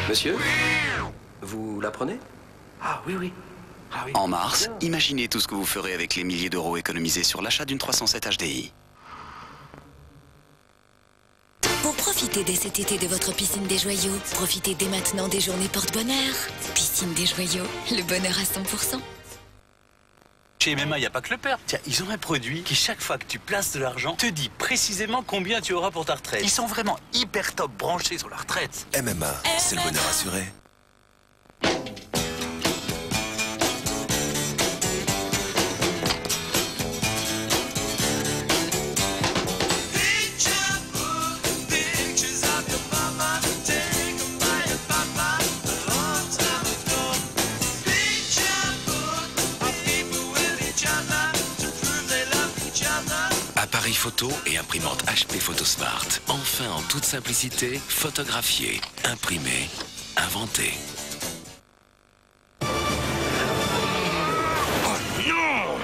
Monsieur, vous la prenez? Ah oui, oui. Ah, oui. En mars, imaginez tout ce que vous ferez avec les milliers d'euros économisés sur l'achat d'une 307 HDI. Pour profiter dès cet été de votre piscine des joyaux, profitez dès maintenant des journées porte-bonheur. Piscine des joyaux, le bonheur à 100%. Chez MMA, il n'y a pas que le père. Tiens, ils ont un produit qui, chaque fois que tu places de l'argent, te dit précisément combien tu auras pour ta retraite. Ils sont vraiment hyper top branchés sur la retraite. MMA, c'est le bonheur assuré. Appareil photo et imprimante HP Photosmart. Enfin, en toute simplicité, photographier, imprimer, inventer. Oh non!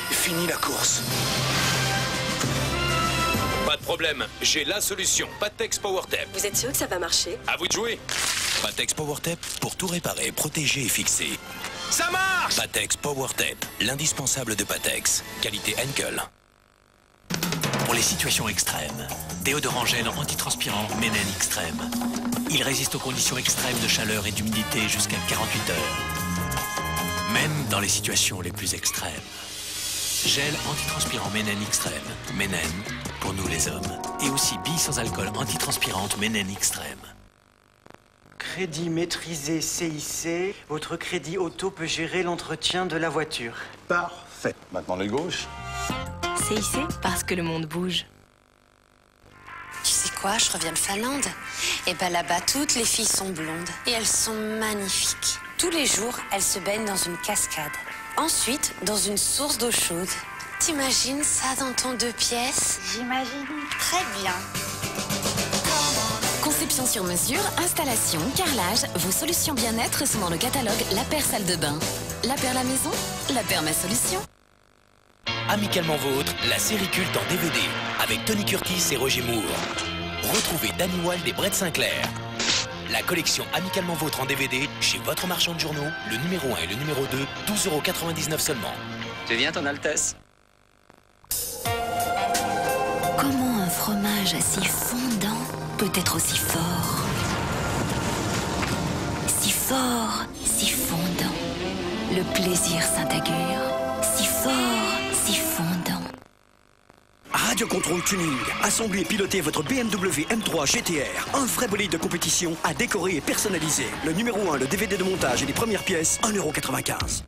Fini la course. Pas de problème, j'ai la solution. Patex PowerTap. Vous êtes sûr que ça va marcher? À vous de jouer. Patex PowerTap pour tout réparer, protéger et fixer. Ça marche! Patex PowerTap, l'indispensable de Patex. Qualité Henkel. Pour les situations extrêmes, déodorant gel antitranspirant Menen Extrême. Il résiste aux conditions extrêmes de chaleur et d'humidité jusqu'à 48 heures. Même dans les situations les plus extrêmes. Gel antitranspirant Menen Extrême. Menen, pour nous les hommes. Et aussi bille sans alcool antitranspirante Menen Extrême. Crédit maîtrisé CIC. Votre crédit auto peut gérer l'entretien de la voiture. Parfait. Maintenant les gauches. CIC, parce que le monde bouge. Tu sais quoi, je reviens de Finlande. Et ben là-bas, toutes les filles sont blondes. Et elles sont magnifiques. Tous les jours, elles se baignent dans une cascade. Ensuite, dans une source d'eau chaude. T'imagines ça dans ton 2 pièces? J'imagine très bien. Conception sur mesure, installation, carrelage, vos solutions bien-être sont dans le catalogue La Paire Salle de Bain. La Paire la maison, La Paire ma solution. Amicalement Vôtre, la série culte en DVD, avec Tony Curtis et Roger Moore. Retrouvez Danny Wilde et Brett Sinclair. La collection Amicalement Vôtre en DVD, chez votre marchand de journaux, le numéro 1 et le numéro 2, 12,99 € seulement. Tu viens, ton Altesse? Comment un fromage si fondant peut être aussi fort? Si fort, si fondant. Le plaisir Saint-Agur. Si fort, si fondant. Radio Control Tuning. Assemblez et pilotez votre BMW M3 GTR. Un vrai bolide de compétition à décorer et personnaliser. Le numéro 1, le DVD de montage et les premières pièces, 1,95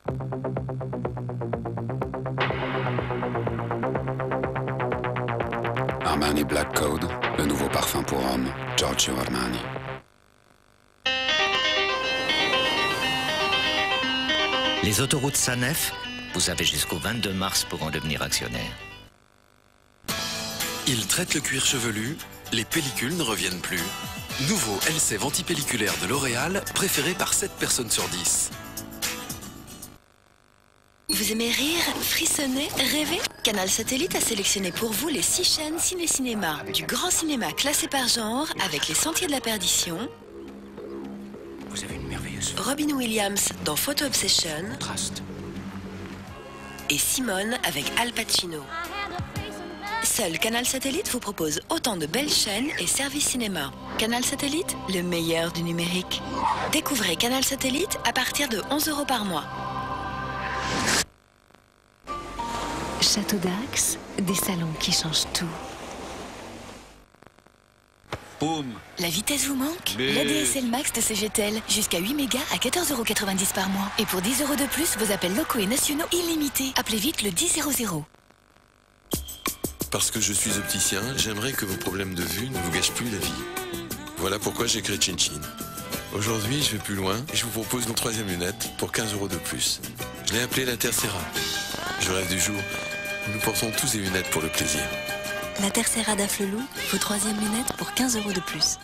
€. Armani Black Code, le nouveau parfum pour homme, Giorgio Armani. Les autoroutes Sanef, vous avez jusqu'au 22 mars pour en devenir actionnaire. Il traite le cuir chevelu, les pellicules ne reviennent plus. Nouveau Elseve antipelliculaire de L'Oréal, préféré par 7 personnes sur 10. Vous aimez rire, frissonner, rêver? Canal Satellite a sélectionné pour vous les 6 chaînes ciné-cinéma. Du grand cinéma classé par genre, avec Les Sentiers de la Perdition. Vous avez une merveilleuse... Robin Williams dans Photo Obsession. Contraste. Et Simone avec Al Pacino. Seul Canal Satellite vous propose autant de belles chaînes et services cinéma. Canal Satellite, le meilleur du numérique. Découvrez Canal Satellite à partir de 11 € par mois. Château d'Axe, des salons qui changent tout. Boum. La vitesse vous manque? L'ADSL Max de CGTEL, jusqu'à 8 mégas à 14,90 € par mois. Et pour 10 € de plus, vos appels locaux et nationaux illimités. Appelez vite le 1000. Parce que je suis opticien, j'aimerais que vos problèmes de vue ne vous gâchent plus la vie. Voilà pourquoi j'ai créé Chin-Chin. Aujourd'hui, je vais plus loin et je vous propose une 3e lunette pour 15 € de plus. Je l'ai appelée la Tercera. Je rêve du jour où nous portons tous des lunettes pour le plaisir. La Tercera d'Afflelou, vos 3e lunettes pour 15 € de plus.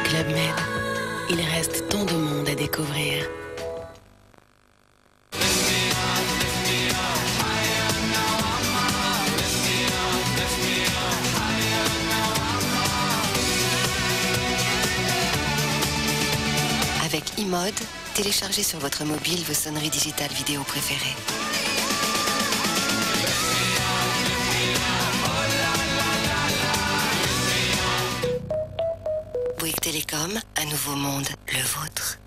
Club Med, il reste tant de monde à découvrir. Avec iMode, téléchargez sur votre mobile vos sonneries digitales vidéo préférées. Bouygues Télécom, un nouveau monde, le vôtre.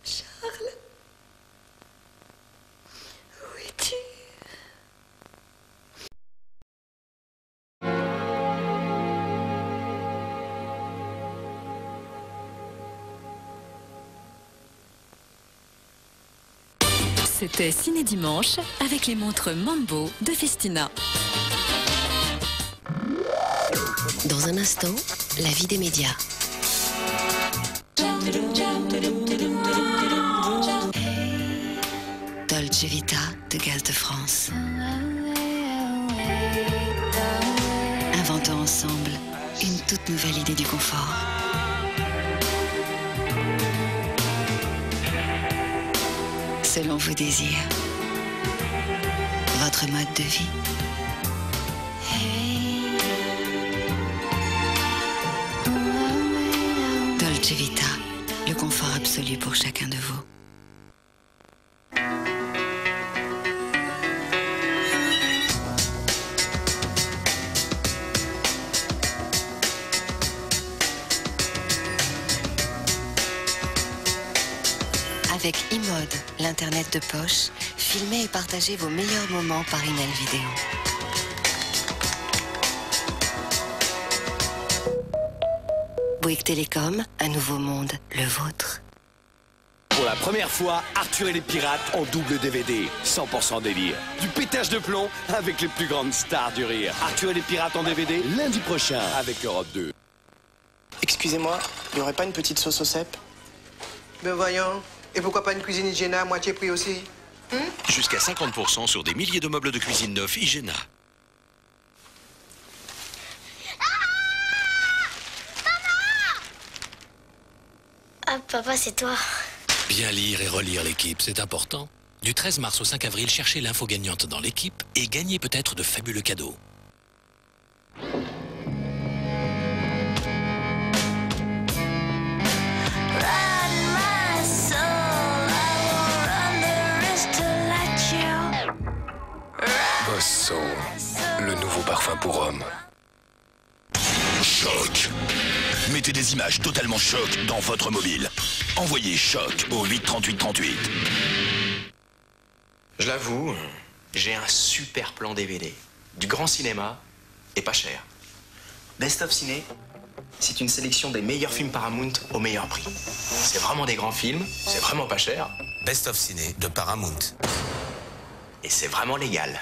Charles, où es-tu? C'était Ciné Dimanche avec les montres Mambo de Festina. Dans un instant, la vie des médias. Dolce Vita de Gaz de France. Inventons ensemble une toute nouvelle idée du confort. Selon vos désirs, votre mode de vie. Dolce Vita, le confort absolu pour chacun de vous. Avec iMode, l'Internet de poche, filmez et partagez vos meilleurs moments par email vidéo. Bouygues Télécom, un nouveau monde, le vôtre. Pour la première fois, Arthur et les pirates en double DVD. 100% délire. Du pétage de plomb avec les plus grandes stars du rire. Arthur et les pirates en DVD, lundi prochain avec Europe 2. Excusez-moi, il n'y aurait pas une petite sauce au cèpe? Ben voyons. Et pourquoi pas une cuisine Hygiéna à moitié prix aussi? Jusqu'à 50% sur des milliers de meubles de cuisine neufs Hygiéna. Ah, papa, c'est toi. Bien lire et relire l'équipe, c'est important. Du 13 mars au 5 avril, cherchez l'info gagnante dans l'équipe et gagnez peut-être de fabuleux cadeaux. Boss Soul, le nouveau parfum pour homme. Choc. Mettez des images totalement choc dans votre mobile. Envoyez choc au 83838. Je l'avoue, j'ai un super plan DVD. Du grand cinéma et pas cher. Best of Ciné, c'est une sélection des meilleurs films Paramount au meilleur prix. C'est vraiment des grands films, c'est vraiment pas cher. Best of Ciné de Paramount. Et c'est vraiment légal.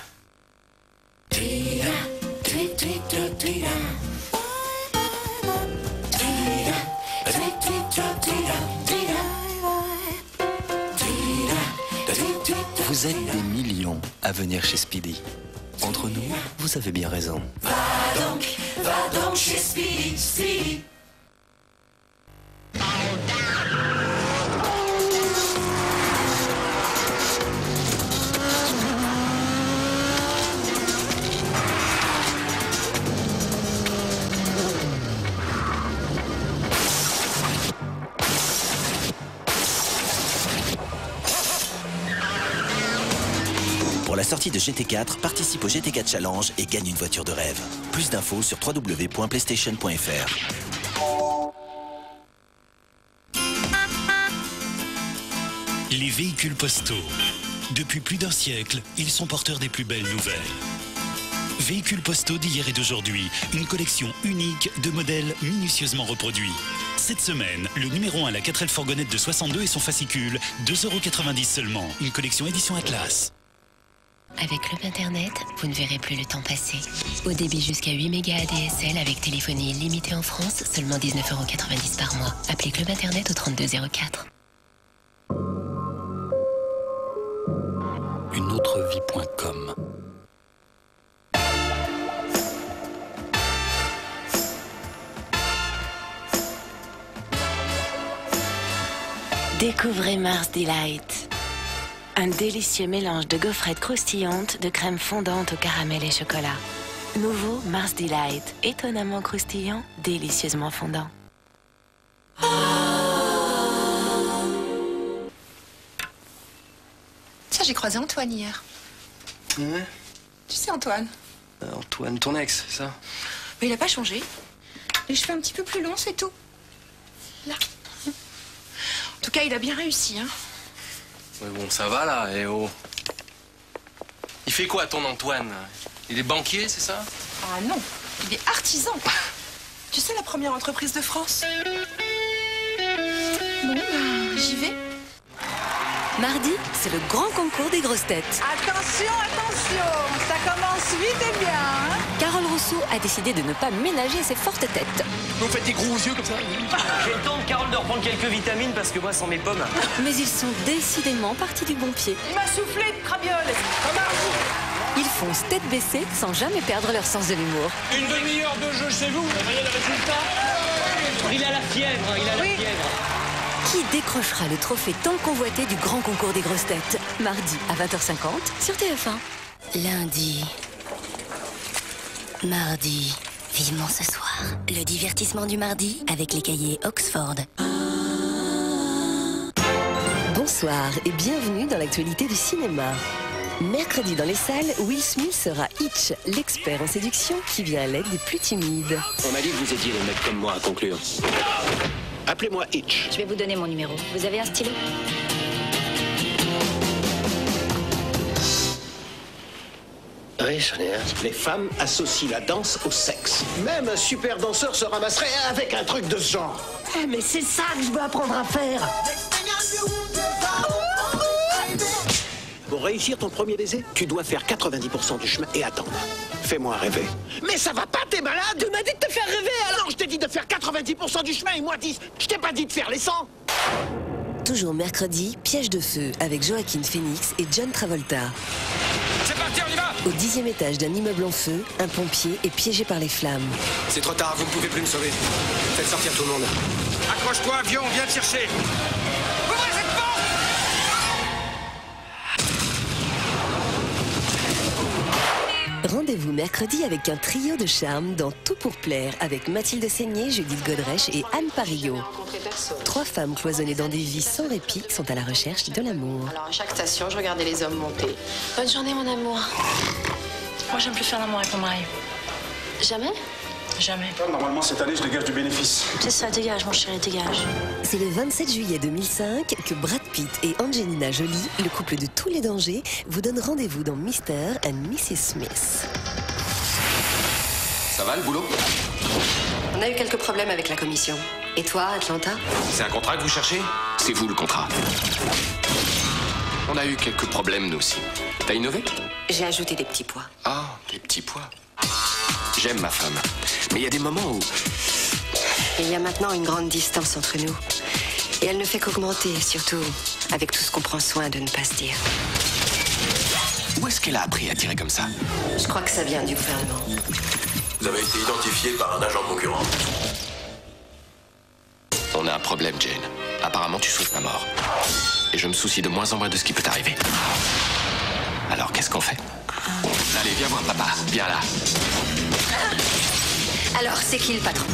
Vous êtes des millions à venir chez Speedy. Entre nous, vous avez bien raison. Va donc chez Speedy, Speedy. Pour la sortie de GT4, participe au GT4 Challenge et gagne une voiture de rêve. Plus d'infos sur www.playstation.fr. Les véhicules postaux. Depuis plus d'un siècle, ils sont porteurs des plus belles nouvelles. Véhicules postaux d'hier et d'aujourd'hui, une collection unique de modèles minutieusement reproduits. Cette semaine, le numéro 1, la 4L fourgonnette de 62 et son fascicule, 2,90 € seulement. Une collection édition Atlas. Avec Club Internet, vous ne verrez plus le temps passer. Au débit jusqu'à 8 mégas ADSL avec téléphonie illimitée en France, seulement 19,90 € par mois. Appelez Club Internet au 3204. Uneautrevie.com. Découvrez Mars Delight. Un délicieux mélange de gaufrettes croustillantes, de crème fondante au caramel et chocolat. Nouveau Mars Delight. Étonnamment croustillant, délicieusement fondant. Tiens, j'ai croisé Antoine hier. Ouais. Tu sais Antoine? Antoine, ton ex, c'est ça? Mais il a pas changé. Les cheveux un petit peu plus longs, c'est tout. Là. En tout cas, il a bien réussi, hein. Ouais, bon, ça va là, et oh. Il fait quoi ton Antoine? Il est banquier, c'est ça? Ah non, il est artisan. Tu sais, la première entreprise de France. Bon, j'y vais. Mardi, c'est le grand concours des grosses têtes. Attention, attention, ça commence vite et bien. Hein? Carole Rousseau a décidé de ne pas ménager ses fortes têtes. Vous faites des gros yeux comme ça? J'ai le temps de Carole de reprendre quelques vitamines parce que moi, sans mes pommes. Mais ils sont décidément partis du bon pied. Il m'a soufflé de crabiole. Ils foncent tête baissée sans jamais perdre leur sens de l'humour. Une demi-heure de jeu chez vous, vous voyez le résultat? Il a la fièvre, il a la fièvre. Qui décrochera le trophée tant convoité du grand concours des grosses têtes? Mardi à 20h50 sur TF1. Lundi. Mardi. Vivement ce soir. Le divertissement du mardi avec les cahiers Oxford. Bonsoir et bienvenue dans l'actualité du cinéma. Mercredi dans les salles, Will Smith sera Hitch, l'expert en séduction qui vient à l'aide des plus timides. On m'a dit que vous aidiez les mecs comme moi à conclure. Appelez-moi Hitch. Je vais vous donner mon numéro. Vous avez un stylo? Oui, j'en ai un. Les femmes associent la danse au sexe. Même un super danseur se ramasserait avec un truc de ce genre. Eh, mais c'est ça que je veux apprendre à faire. Pour réussir ton premier baiser, tu dois faire 90% du chemin et attendre. Fais-moi rêver. Mais ça va pas, t'es malade? Tu m'as dit de te faire rêver, alors je t'ai dit de faire 90% du chemin et moi 10. Je t'ai pas dit de faire les 100. Toujours mercredi, Piège de feu avec Joaquin Phoenix et John Travolta. C'est parti, on y va! Au 10e étage d'un immeuble en feu, un pompier est piégé par les flammes. C'est trop tard, vous ne pouvez plus me sauver. Faites sortir tout le monde. Accroche-toi, avion, on vient te chercher. Ouvrez cette porte! Rendez-vous mercredi avec un trio de charme dans Tout pour plaire avec Mathilde Seigné, Judith Godrèche et Anne Parigot. 3 femmes cloisonnées dans des vies sans répit sont à la recherche de l'amour. Alors à chaque station, je regardais les hommes monter. Bonne journée, mon amour. Moi, j'aime plus faire l'amour avec mon mari. Jamais? Jamais. Normalement, cette année, je dégage du bénéfice. C'est ça, dégage, mon chéri, dégage. C'est le 27 juillet 2005 que Brad Pitt et Angelina Jolie, le couple de tous les dangers, vous donnent rendez-vous dans Mr. and Mrs. Smith. Ça va le boulot? On a eu quelques problèmes avec la commission. Et toi, Atlanta? C'est un contrat que vous cherchez? C'est vous le contrat. On a eu quelques problèmes, nous aussi. T'as innové? J'ai ajouté des petits pois. Ah, des petits pois. J'aime ma femme. Mais il y a des moments où... Il y a maintenant une grande distance entre nous. Et elle ne fait qu'augmenter, surtout avec tout ce qu'on prend soin de ne pas se dire. Où est-ce qu'elle a appris à tirer comme ça? Je crois que ça vient du gouvernement. Vous avez été identifié par un agent concurrent. On a un problème, Jane. Apparemment, tu souffres la mort. Et je me soucie de moins en moins de ce qui peut t'arriver. Alors, qu'est-ce qu'on fait? Allez, viens voir papa. Viens là. Alors, c'est qui le patron?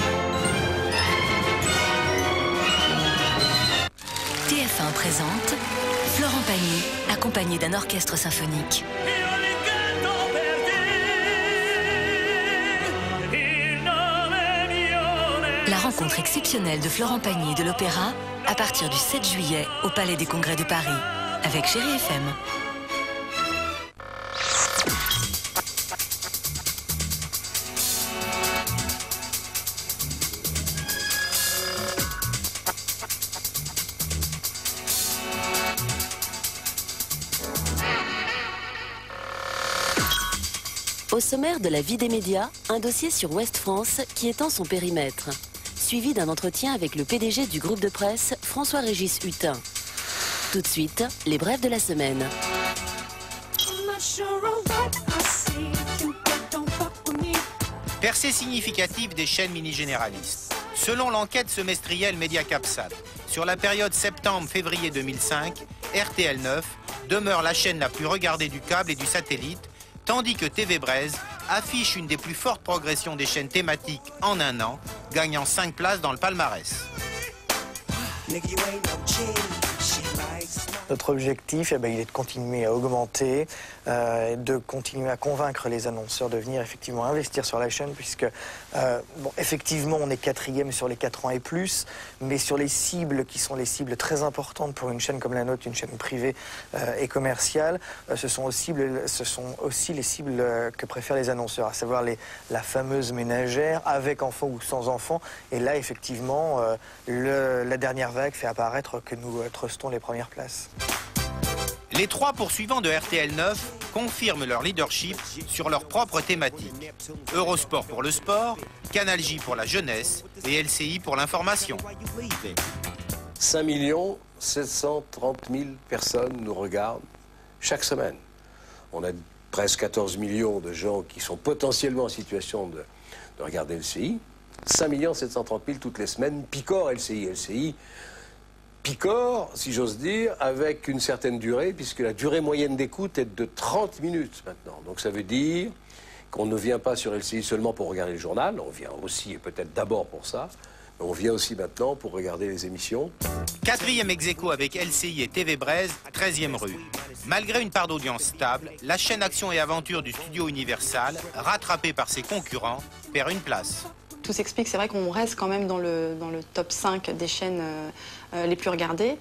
TF1 présente Florent Pagny, accompagné d'un orchestre symphonique. La rencontre exceptionnelle de Florent Pagny et de l'opéra à partir du 7 juillet au Palais des Congrès de Paris avec Chérie FM. Au sommaire de la vie des médias, un dossier sur Ouest France qui étend son périmètre, suivi d'un entretien avec le PDG du groupe de presse, François-Régis Hutin. Tout de suite, les brèves de la semaine. Percée significative des chaînes mini-généralistes. Selon l'enquête semestrielle Mediacapsat, sur la période septembre-février 2005, RTL 9 demeure la chaîne la plus regardée du câble et du satellite, tandis que TV Braise affiche une des plus fortes progressions des chaînes thématiques en un an, gagnant 5 places dans le palmarès. Notre objectif, il est de continuer à augmenter, de continuer à convaincre les annonceurs de venir effectivement investir sur la chaîne, puisque effectivement on est 4e sur les 4 ans et plus, mais sur les cibles qui sont les cibles très importantes pour une chaîne comme la nôtre, une chaîne privée et commerciale, ce sont aussi les cibles que préfèrent les annonceurs, à savoir la fameuse ménagère, avec enfants ou sans enfants. Et là effectivement, la dernière vague fait apparaître que nous trustons les premières places. Les 3 poursuivants de RTL 9 confirment leur leadership sur leur propre thématique. Eurosport pour le sport, Canal J pour la jeunesse et LCI pour l'information. 5 730 000 personnes nous regardent chaque semaine. On a presque 14 millions de gens qui sont potentiellement en situation de regarder LCI. 5 730 000 toutes les semaines. Picor, LCI. Picor, si j'ose dire, avec une certaine durée, puisque la durée moyenne d'écoute est de 30 minutes maintenant. Donc ça veut dire qu'on ne vient pas sur LCI seulement pour regarder le journal, on vient aussi et peut-être d'abord pour ça, mais on vient aussi maintenant pour regarder les émissions. 4e ex-aequo avec LCI et TV Braise, 13e rue. Malgré une part d'audience stable, la chaîne Action et Aventure du studio Universal, rattrapée par ses concurrents, perd une place. Tout s'explique, c'est vrai qu'on reste quand même dans le top 5 des chaînes les plus regardées,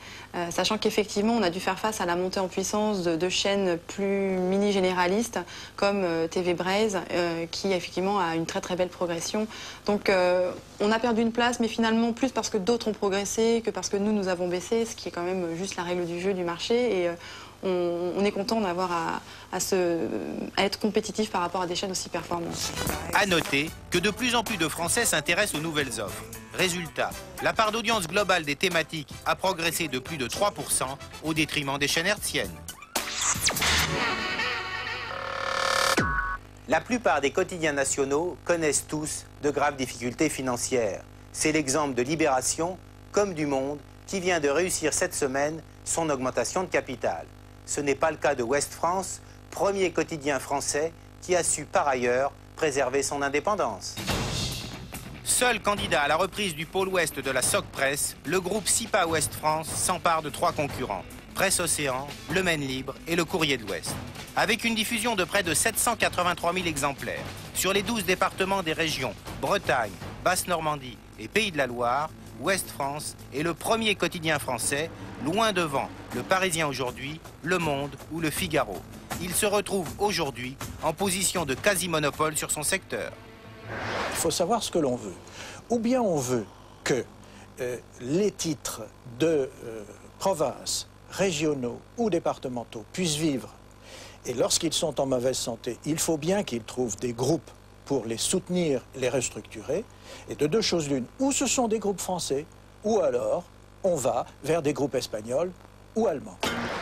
sachant qu'effectivement on a dû faire face à la montée en puissance de chaînes plus mini-généralistes comme TV Braise, qui effectivement a une très très belle progression. Donc on a perdu une place, mais finalement plus parce que d'autres ont progressé que parce que nous avons baissé, ce qui est quand même juste la règle du jeu du marché. Et on est content d'avoir à être compétitif par rapport à des chaînes aussi performantes. À noter que de plus en plus de Français s'intéressent aux nouvelles offres. Résultat, la part d'audience globale des thématiques a progressé de plus de 3% au détriment des chaînes hertziennes. La plupart des quotidiens nationaux connaissent tous de graves difficultés financières. C'est l'exemple de Libération, comme du Monde, qui vient de réussir cette semaine son augmentation de capital. Ce n'est pas le cas de Ouest France, premier quotidien français qui a su par ailleurs préserver son indépendance. Seul candidat à la reprise du pôle ouest de la SOC Presse, le groupe SIPA Ouest France s'empare de 3 concurrents, Presse Océan, Le Maine Libre et Le Courrier de l'Ouest. Avec une diffusion de près de 783 000 exemplaires sur les 12 départements des régions Bretagne, Basse-Normandie et Pays de la Loire, Ouest France est le premier quotidien français, loin devant Le Parisien aujourd'hui, Le Monde ou Le Figaro. Il se retrouve aujourd'hui en position de quasi-monopole sur son secteur. Il faut savoir ce que l'on veut. Ou bien on veut que les titres de province, régionaux ou départementaux puissent vivre. Et lorsqu'ils sont en mauvaise santé, il faut bien qu'ils trouvent des groupes pour les soutenir, les restructurer. Et de 2 choses l'une, ou ce sont des groupes français, ou alors on va vers des groupes espagnols ou allemands.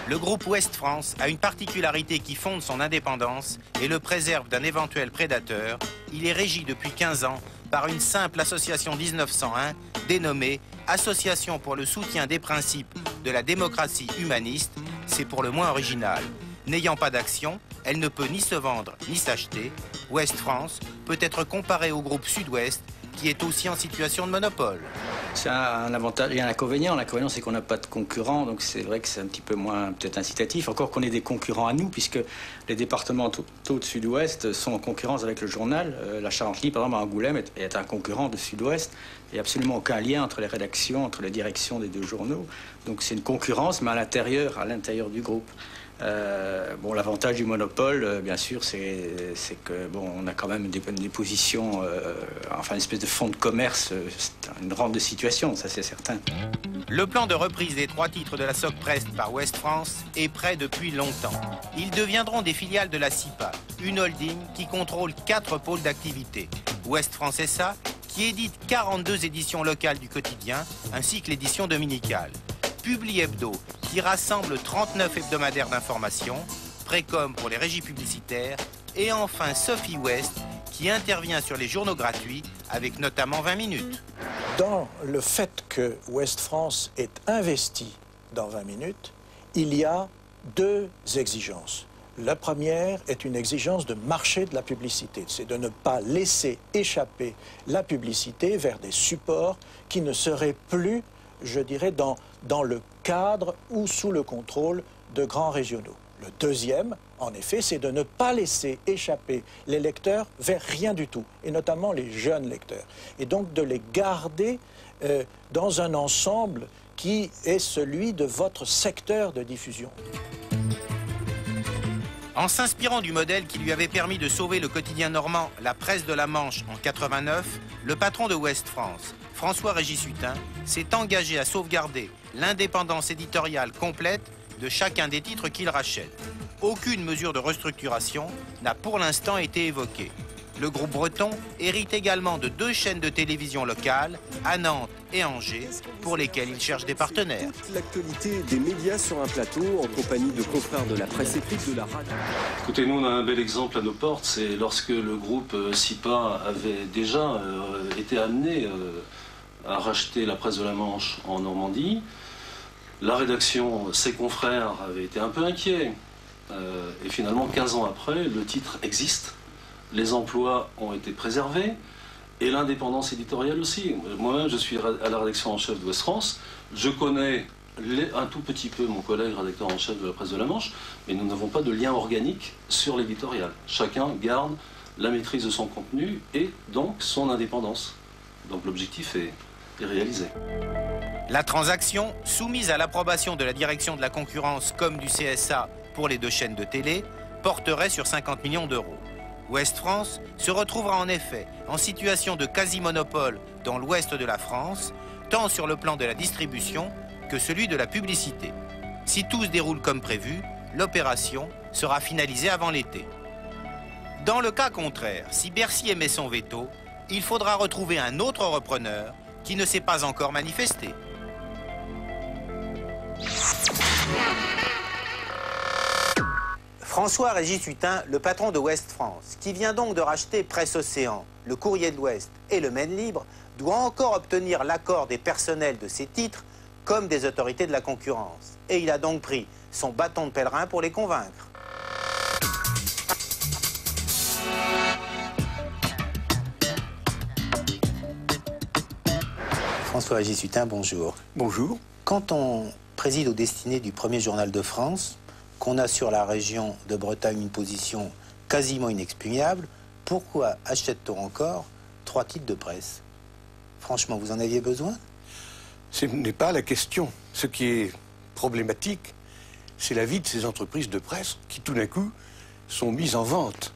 Le groupe Ouest France a une particularité qui fonde son indépendance et le préserve d'un éventuel prédateur. Il est régi depuis 15 ans par une simple association 1901 dénommée Association pour le soutien des principes de la démocratie humaniste. C'est pour le moins original. N'ayant pas d'action, elle ne peut ni se vendre ni s'acheter. Ouest France peut être comparée au groupe Sud-Ouest qui est aussi en situation de monopole. C'est un avantage et un inconvénient. L'inconvénient, c'est qu'on n'a pas de concurrents, donc c'est vrai que c'est un petit peu moins peut-être incitatif. Encore qu'on ait des concurrents à nous, puisque les départementaux de Sud-Ouest sont en concurrence avec le journal. La Charente-Libre, par exemple, à Angoulême, est un concurrent de Sud-Ouest. Il n'y a absolument aucun lien entre les rédactions, entre les directions des deux journaux. Donc c'est une concurrence, mais à l'intérieur du groupe. Bon, l'avantage du monopole, bien sûr, c'est que bon, on a quand même des positions, enfin une espèce de fonds de commerce, une rente de situation, ça c'est certain. Le plan de reprise des 3 titres de la Socprest par Ouest France est prêt depuis longtemps. Ils deviendront des filiales de la CIPA, une holding qui contrôle 4 pôles d'activité. Ouest France SA, qui édite 42 éditions locales du quotidien, ainsi que l'édition dominicale. Publi Hebdo, qui rassemble 39 hebdomadaires d'information, Précom pour les régies publicitaires, et enfin Sophie West, qui intervient sur les journaux gratuits, avec notamment 20 minutes. Dans le fait que Ouest France est investi dans 20 minutes, il y a 2 exigences. La première est une exigence de marché de la publicité, c'est de ne pas laisser échapper la publicité vers des supports qui ne seraient plus, je dirais, dans le cadre ou sous le contrôle de grands régionaux. Le deuxième, en effet, c'est de ne pas laisser échapper les lecteurs vers rien du tout, et notamment les jeunes lecteurs. Et donc de les garder dans un ensemble qui est celui de votre secteur de diffusion. En s'inspirant du modèle qui lui avait permis de sauver le quotidien normand La Presse de la Manche en 89, le patron de Ouest France, François-Régis Hutin, s'est engagé à sauvegarder l'indépendance éditoriale complète de chacun des titres qu'il rachète. Aucune mesure de restructuration n'a pour l'instant été évoquée. Le groupe breton hérite également de 2 chaînes de télévision locales, à Nantes et Angers, pour lesquelles il cherche des partenaires. L'actualité des médias sur un plateau, en compagnie de confrères de la presse écrite, de la radio. Écoutez, nous on a un bel exemple à nos portes, c'est lorsque le groupe CIPA avait déjà été amené à racheter la Presse de la Manche en Normandie. La rédaction, ses confrères, avaient été un peu inquiets. Et finalement, 15 ans après, le titre existe. Les emplois ont été préservés et l'indépendance éditoriale aussi. Moi-même, je suis à la rédaction en chef d'Ouest France. Je connais un tout petit peu mon collègue rédacteur en chef de la Presse de la Manche, mais nous n'avons pas de lien organique sur l'éditorial. Chacun garde la maîtrise de son contenu et donc son indépendance. Donc l'objectif est réalisé. La transaction, soumise à l'approbation de la direction de la concurrence comme du CSA pour les 2 chaînes de télé, porterait sur 50 millions d'euros. Ouest France se retrouvera en effet en situation de quasi-monopole dans l'ouest de la France, tant sur le plan de la distribution que celui de la publicité. Si tout se déroule comme prévu, l'opération sera finalisée avant l'été. Dans le cas contraire, si Bercy émet son veto, il faudra retrouver un autre repreneur qui ne s'est pas encore manifesté. François-Régis Hutin, le patron de Ouest France, qui vient donc de racheter Presse Océan, le Courrier de l'Ouest et le Maine Libre, doit encore obtenir l'accord des personnels de ces titres comme des autorités de la concurrence. Et il a donc pris son bâton de pèlerin pour les convaincre. François-Régis Hutin, bonjour. Bonjour. Quand on préside aux destinées du premier journal de France, qu'on a sur la région de Bretagne une position quasiment inexpugnable, pourquoi achète-t-on encore 3 titres de presse? Franchement, vous en aviez besoin? Ce n'est pas la question. Ce qui est problématique, c'est la vie de ces entreprises de presse qui, tout d'un coup, sont mises en vente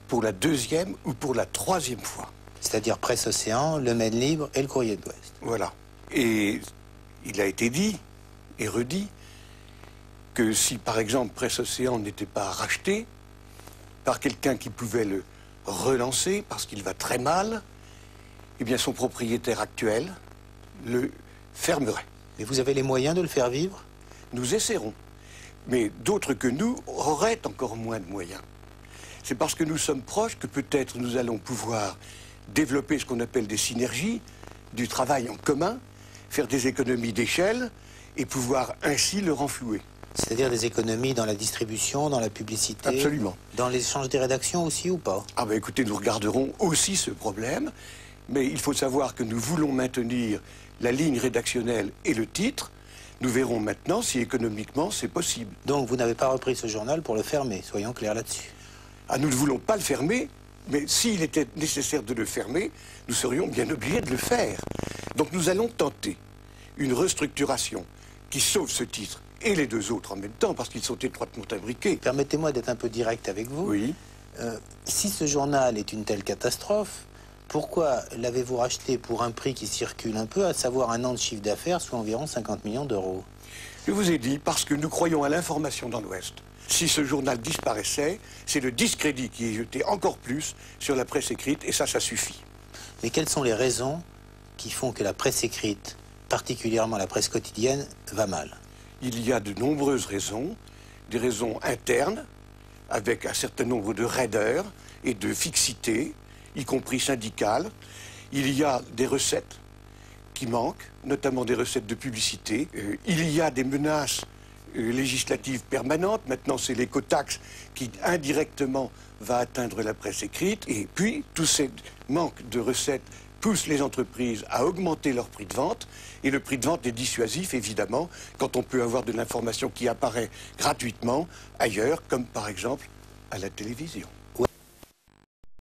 pour la 2e ou pour la 3e fois. C'est-à-dire Presse Océan, le Maine Libre et le Courrier de l'Ouest. Voilà. Et il a été dit et redit que si, par exemple, Presse Océan n'était pas racheté par quelqu'un qui pouvait le relancer parce qu'il va très mal, eh bien son propriétaire actuel le fermerait. Et vous avez les moyens de le faire vivre? Nous essaierons. Mais d'autres que nous auraient encore moins de moyens. C'est parce que nous sommes proches que peut-être nous allons pouvoir développer ce qu'on appelle des synergies, du travail en commun, faire des économies d'échelle et pouvoir ainsi le renflouer. C'est-à-dire des économies dans la distribution, dans la publicité? Absolument. Dans l'échange des rédactions aussi ou pas? Ah ben écoutez, nous regarderons aussi ce problème, mais il faut savoir que nous voulons maintenir la ligne rédactionnelle et le titre. Nous verrons maintenant si économiquement c'est possible. Donc vous n'avez pas repris ce journal pour le fermer, soyons clairs là-dessus. Ah, nous ne voulons pas le fermer, mais s'il était nécessaire de le fermer, nous serions bien obligés de le faire. Donc nous allons tenter une restructuration qui sauve ce titre et les deux autres en même temps, parce qu'ils sont étroitement imbriqués. Permettez-moi d'être un peu direct avec vous. Oui. Si ce journal est une telle catastrophe, pourquoi l'avez-vous racheté pour un prix qui circule un peu, à savoir un an de chiffre d'affaires, soit environ 50 millions d'euros? Je vous ai dit, parce que nous croyons à l'information dans l'Ouest. Si ce journal disparaissait, c'est le discrédit qui est jeté encore plus sur la presse écrite, et ça suffit. Mais quelles sont les raisons qui font que la presse écrite, particulièrement la presse quotidienne, va mal? Il y a de nombreuses raisons, des raisons internes, avec un certain nombre de raideurs et de fixité, y compris syndicales. Il y a des recettes qui manquent, notamment des recettes de publicité. Il y a des menaces législatives permanentes. Maintenant, c'est l'écotaxe qui, indirectement, va atteindre la presse écrite. Et puis, tous ces manques de recettes poussent les entreprises à augmenter leur prix de vente. Et le prix de vente est dissuasif, évidemment, quand on peut avoir de l'information qui apparaît gratuitement ailleurs, comme par exemple à la télévision.